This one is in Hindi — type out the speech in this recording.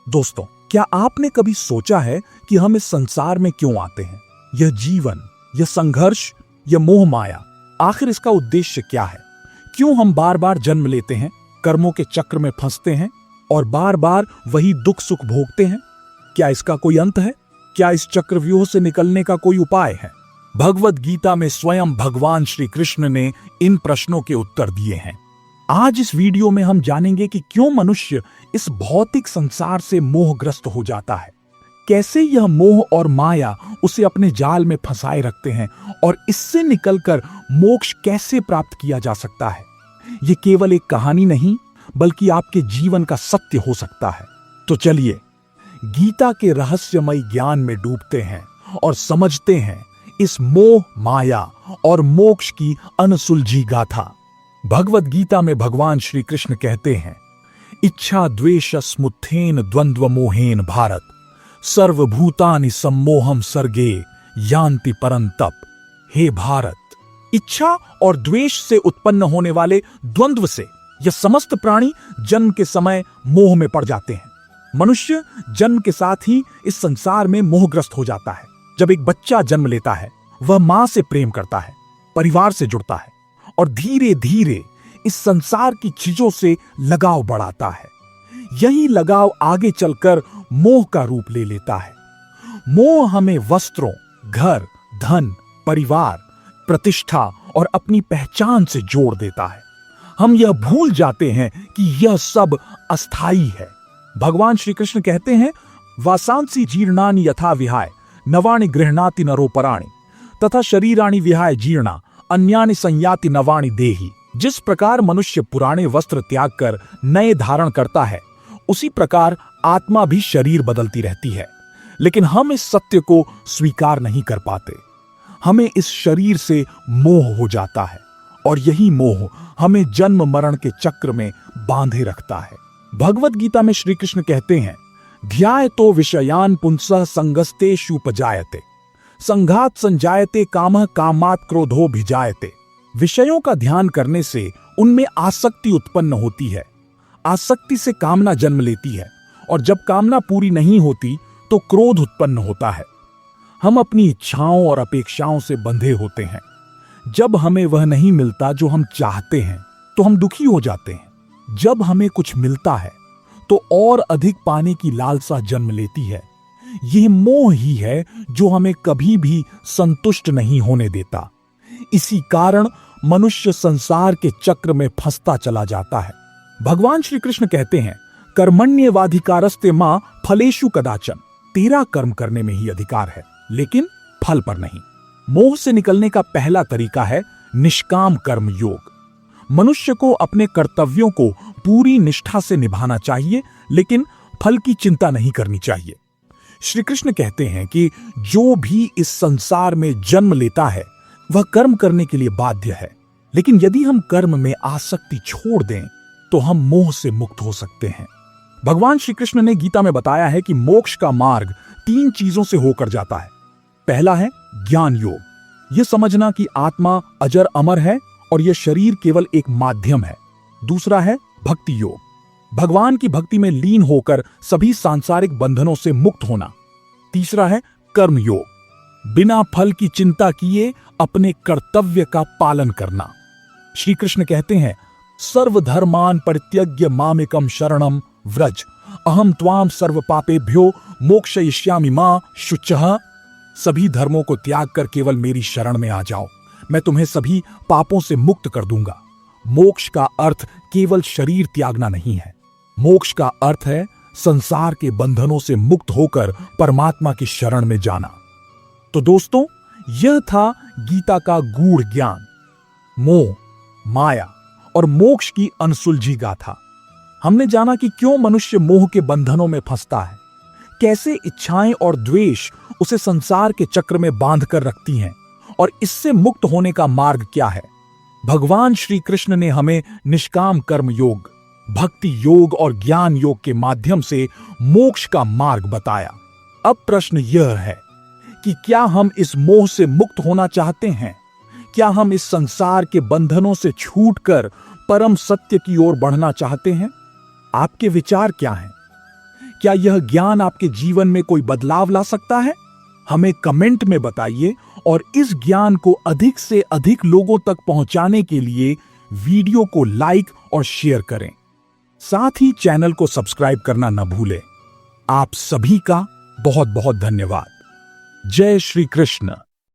दोस्तों, क्या आपने कभी सोचा है कि हम इस संसार में क्यों आते हैं? यह जीवन, यह संघर्ष, यह मोह माया, आखिर इसका उद्देश्य क्या है? क्यों हम बार बार जन्म लेते हैं, कर्मों के चक्र में फंसते हैं और बार बार वही दुख सुख भोगते हैं? क्या इसका कोई अंत है? क्या इस चक्रव्यूह से निकलने का कोई उपाय है? भगवद गीता में स्वयं भगवान श्री कृष्ण ने इन प्रश्नों के उत्तर दिए हैं। आज इस वीडियो में हम जानेंगे कि क्यों मनुष्य इस भौतिक संसार से मोहग्रस्त हो जाता है, कैसे यह मोह और माया उसे अपने जाल में फंसाए रखते हैं और इससे निकलकर मोक्ष कैसे प्राप्त किया जा सकता है। यह केवल एक कहानी नहीं, बल्कि आपके जीवन का सत्य हो सकता है। तो चलिए गीता के रहस्यमय ज्ञान में डूबते हैं और समझते हैं इस मोह, माया और मोक्ष की अनसुलझी गाथा। भगवद गीता में भगवान श्री कृष्ण कहते हैं, इच्छा द्वेष स्मुत्थेन द्वंद्व मोहेन भारत सर्वभूतानि सम्मोहम सर्गे यान्ति परंतप। हे भारत, इच्छा और द्वेष से उत्पन्न होने वाले द्वंद्व से यह समस्त प्राणी जन्म के समय मोह में पड़ जाते हैं। मनुष्य जन्म के साथ ही इस संसार में मोहग्रस्त हो जाता है। जब एक बच्चा जन्म लेता है, वह मां से प्रेम करता है, परिवार से जुड़ता है और धीरे धीरे इस संसार की चीजों से लगाव बढ़ाता है। यही लगाव आगे चलकर मोह का रूप ले लेता है। मोह हमें वस्त्रों, घर, धन, परिवार, प्रतिष्ठा और अपनी पहचान से जोड़ देता है। हम यह भूल जाते हैं कि यह सब अस्थाई है। भगवान श्री कृष्ण कहते हैं, वासांसी जीर्णानि यथा विहाय नवानि गृह्णाति नरोपराणि तथा शरीराणि विहाय जीर्णा अन्यानि संयाति नवानि देहि। जिस प्रकार मनुष्य पुराने वस्त्र त्याग कर नए धारण करता है, उसी प्रकार आत्मा भी शरीर बदलती रहती है। लेकिन हम इस सत्य को स्वीकार नहीं कर पाते। हमें इस शरीर से मोह हो जाता है और यही मोह हमें जन्म मरण के चक्र में बांधे रखता है। भगवद गीता में श्री कृष्ण कहते हैं, ध्यायतो विषयान पुंसः संगस्तेषुपजायते संघात संजायते कामः कामात् क्रोधो भिजायते। विषयों का ध्यान करने से उनमें आसक्ति उत्पन्न होती है। आसक्ति से कामना जन्म लेती है और जब कामना पूरी नहीं होती तो क्रोध उत्पन्न होता है। हम अपनी इच्छाओं और अपेक्षाओं से बंधे होते हैं। जब हमें वह नहीं मिलता जो हम चाहते हैं, तो हम दुखी हो जाते हैं। जब हमें कुछ मिलता है तो और अधिक पाने की लालसा जन्म लेती है। यह मोह ही है जो हमें कभी भी संतुष्ट नहीं होने देता। इसी कारण मनुष्य संसार के चक्र में फंसता चला जाता है। भगवान श्री कृष्ण कहते हैं, कर्मण्येवाधिकारस्ते मां फलेषु कदाचन। तेरा कर्म करने में ही अधिकार है, लेकिन फल पर नहीं। मोह से निकलने का पहला तरीका है निष्काम कर्म योग। मनुष्य को अपने कर्तव्यों को पूरी निष्ठा से निभाना चाहिए, लेकिन फल की चिंता नहीं करनी चाहिए। श्री कृष्ण कहते हैं कि जो भी इस संसार में जन्म लेता है, वह कर्म करने के लिए बाध्य है। लेकिन यदि हम कर्म में आसक्ति छोड़ दें, तो हम मोह से मुक्त हो सकते हैं। भगवान श्री कृष्ण ने गीता में बताया है कि मोक्ष का मार्ग 3 चीजों से होकर जाता है। पहला है ज्ञान योग। यह समझना कि आत्मा अजर अमर है और यह शरीर केवल एक माध्यम है। दूसरा है भक्ति योग। भगवान की भक्ति में लीन होकर सभी सांसारिक बंधनों से मुक्त होना। तीसरा है कर्म योग। बिना फल की चिंता किए अपने कर्तव्य का पालन करना। श्री कृष्ण कहते हैं, सर्वधर्मान परित्यज्य मामेकम शरणम व्रज अहम त्वाम सर्व पापेभ्यो मोक्षयिष्यामि मां शुचः। सभी धर्मों को त्याग कर केवल मेरी शरण में आ जाओ, मैं तुम्हें सभी पापों से मुक्त कर दूंगा। मोक्ष का अर्थ केवल शरीर त्यागना नहीं है। मोक्ष का अर्थ है संसार के बंधनों से मुक्त होकर परमात्मा की शरण में जाना। तो दोस्तों, यह था गीता का गूढ़ ज्ञान, मोह, माया और मोक्ष की अनसुलझी गाथा। हमने जाना कि क्यों मनुष्य मोह के बंधनों में फंसता है, कैसे इच्छाएं और द्वेष उसे संसार के चक्र में बांध कर रखती हैं और इससे मुक्त होने का मार्ग क्या है। भगवान श्री कृष्ण ने हमें निष्काम कर्म योग, भक्ति योग और ज्ञान योग के माध्यम से मोक्ष का मार्ग बताया। अब प्रश्न यह है कि क्या हम इस मोह से मुक्त होना चाहते हैं? क्या हम इस संसार के बंधनों से छूटकर परम सत्य की ओर बढ़ना चाहते हैं? आपके विचार क्या हैं? क्या यह ज्ञान आपके जीवन में कोई बदलाव ला सकता है? हमें कमेंट में बताइए और इस ज्ञान को अधिक से अधिक लोगों तक पहुंचाने के लिए वीडियो को लाइक और शेयर करें। साथ ही चैनल को सब्सक्राइब करना न भूलें। आप सभी का बहुत बहुत धन्यवाद। जय श्री कृष्ण।